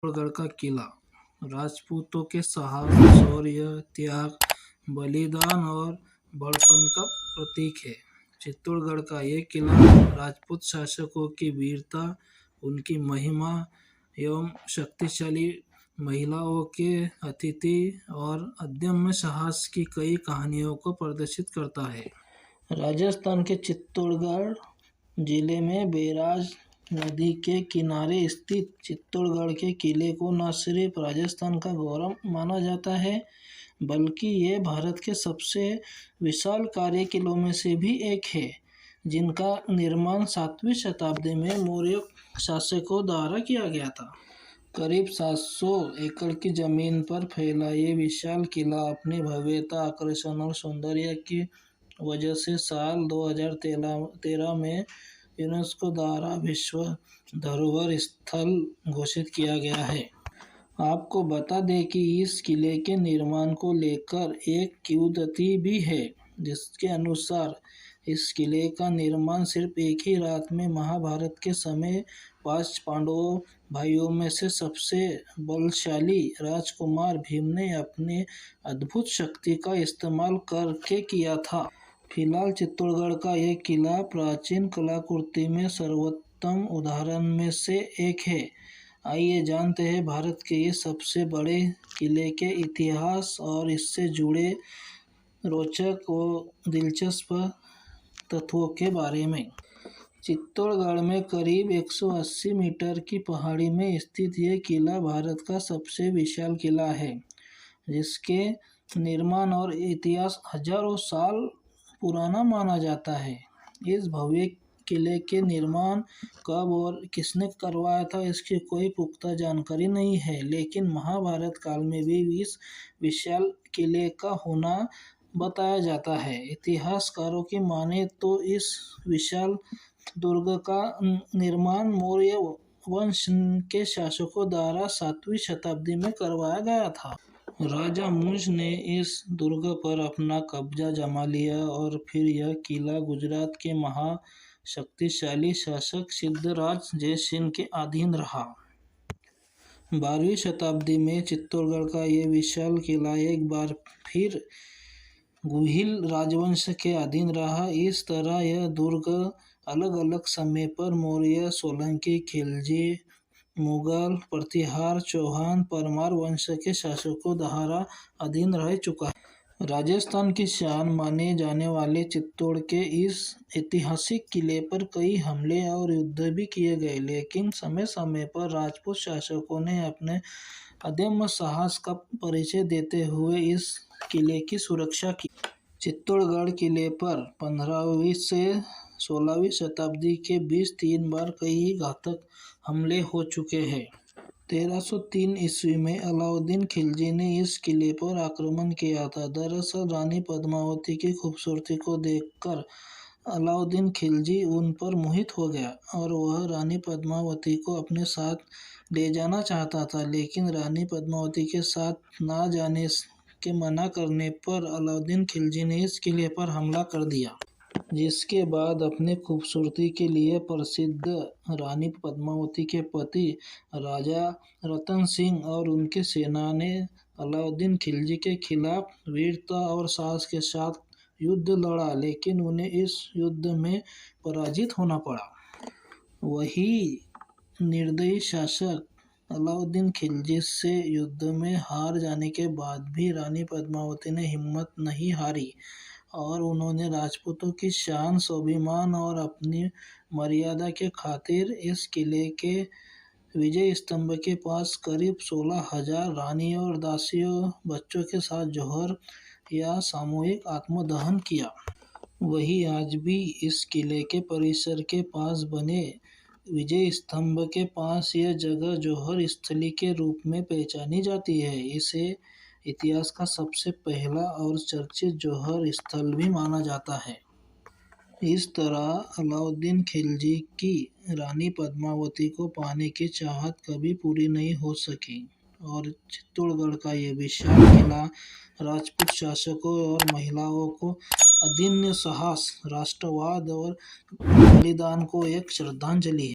चित्तौड़गढ़ का किला राजपूतों के साहस, शौर्य, त्याग, बलिदान और बड़पन का प्रतीक है। चित्तौड़गढ़ का ये किला राजपूत शासकों की वीरता, उनकी महिमा एवं शक्तिशाली महिलाओं के अतिथि और अदम्य साहस की कई कहानियों को प्रदर्शित करता है। राजस्थान के चित्तौड़गढ़ जिले में बैराज नदी के किनारे स्थित चित्तौड़गढ़ के किले को न सिर्फ राजस्थान का गौरव माना जाता है, बल्कि ये भारत के सबसे विशालकाय किलों में से भी एक है, जिनका निर्माण 7वीं शताब्दी में मौर्य शासकों द्वारा किया गया था। करीब 700 एकड़ की जमीन पर फैला ये विशाल किला अपनी भव्यता, आकर्षण और सौंदर्य की वजह से साल 2013 में यूनेस्को द्वारा विश्व धरोहर स्थल घोषित किया गया है। आपको बता दें कि इस किले के निर्माण को लेकर एक किंवदंती भी है, जिसके अनुसार इस किले का निर्माण सिर्फ एक ही रात में महाभारत के समय 5 पांडवों भाइयों में से सबसे बलशाली राजकुमार भीम ने अपने अद्भुत शक्ति का इस्तेमाल करके किया था। फिलहाल चित्तौड़गढ़ का यह किला प्राचीन कलाकृति में सर्वोत्तम उदाहरण में से एक है। आइए जानते हैं भारत के इस सबसे बड़े किले के इतिहास और इससे जुड़े रोचक और दिलचस्प तथ्यों के बारे में। चित्तौड़गढ़ में करीब 180 मीटर की पहाड़ी में स्थित यह किला भारत का सबसे विशाल किला है, जिसके निर्माण और इतिहास हजारों साल पुराना माना जाता है। इस भव्य किले के निर्माण कब और किसने करवाया था, इसकी कोई पुख्ता जानकारी नहीं है, लेकिन महाभारत काल में भी इस विशाल किले का होना बताया जाता है। इतिहासकारों की माने तो इस विशाल दुर्ग का निर्माण मौर्य वंश के शासकों द्वारा 7वीं शताब्दी में करवाया गया था। राजा मुंज ने इस दुर्ग पर अपना कब्जा जमा लिया और फिर यह किला गुजरात के महाशक्तिशाली शासक सिद्धराज जयसिंह के अधीन रहा। 12वीं शताब्दी में चित्तौड़गढ़ का यह विशाल किला एक बार फिर गुहिल राजवंश के अधीन रहा। इस तरह यह दुर्ग अलग अलग समय पर मौर्य, सोलंकी, खिलजी, मुगल, प्रतिहार, चौहान, परमार वंश के शासकों द्वारा अधीन रह चुका है। राजस्थान की शान माने जाने वाले चित्तौड़ के इस ऐतिहासिक किले पर कई हमले और युद्ध भी किए गए, लेकिन समय समय पर राजपूत शासकों ने अपने अदम्य साहस का परिचय देते हुए इस किले की सुरक्षा की। चित्तौड़गढ़ किले पर 15वीं से 16वीं शताब्दी के बीच 3 बार कई घातक हमले हो चुके हैं। 1303 ईस्वी में अलाउद्दीन खिलजी ने इस किले पर आक्रमण किया था। दरअसल रानी पद्मावती की खूबसूरती को देखकर अलाउद्दीन खिलजी उन पर मोहित हो गया और वह रानी पद्मावती को अपने साथ ले जाना चाहता था, लेकिन रानी पद्मावती के साथ ना जाने के मना करने पर अलाउद्दीन खिलजी ने इस किले पर हमला कर दिया, जिसके बाद अपनी खूबसूरती के लिए प्रसिद्ध रानी पद्मावती के पति राजा रतन सिंह और उनकी सेना ने अलाउद्दीन खिलजी के खिलाफ वीरता और साहस के साथ युद्ध लड़ा, लेकिन उन्हें इस युद्ध में पराजित होना पड़ा। वही निर्दयी शासक अलाउद्दीन खिलजी से युद्ध में हार जाने के बाद भी रानी पद्मावती ने हिम्मत नहीं हारी और उन्होंने राजपूतों की शान, स्वाभिमान और अपनी मर्यादा के खातिर इस किले के विजय स्तंभ के पास करीब 16,000 रानियों और दासियों बच्चों के साथ जौहर या सामूहिक आत्मदहन किया। वही आज भी इस किले के परिसर के पास बने विजय स्तंभ के पास यह जगह जौहर स्थली के रूप में पहचानी जाती है। इसे इतिहास का सबसे पहला और चर्चित जौहर स्थल भी माना जाता है। इस तरह अलाउद्दीन खिलजी की रानी पद्मावती को पाने की चाहत कभी पूरी नहीं हो सकी और चित्तौड़गढ़ का ये विशाल किला राजपूत शासकों और महिलाओं को अदम्य साहस, राष्ट्रवाद और बलिदान को एक श्रद्धांजलि है।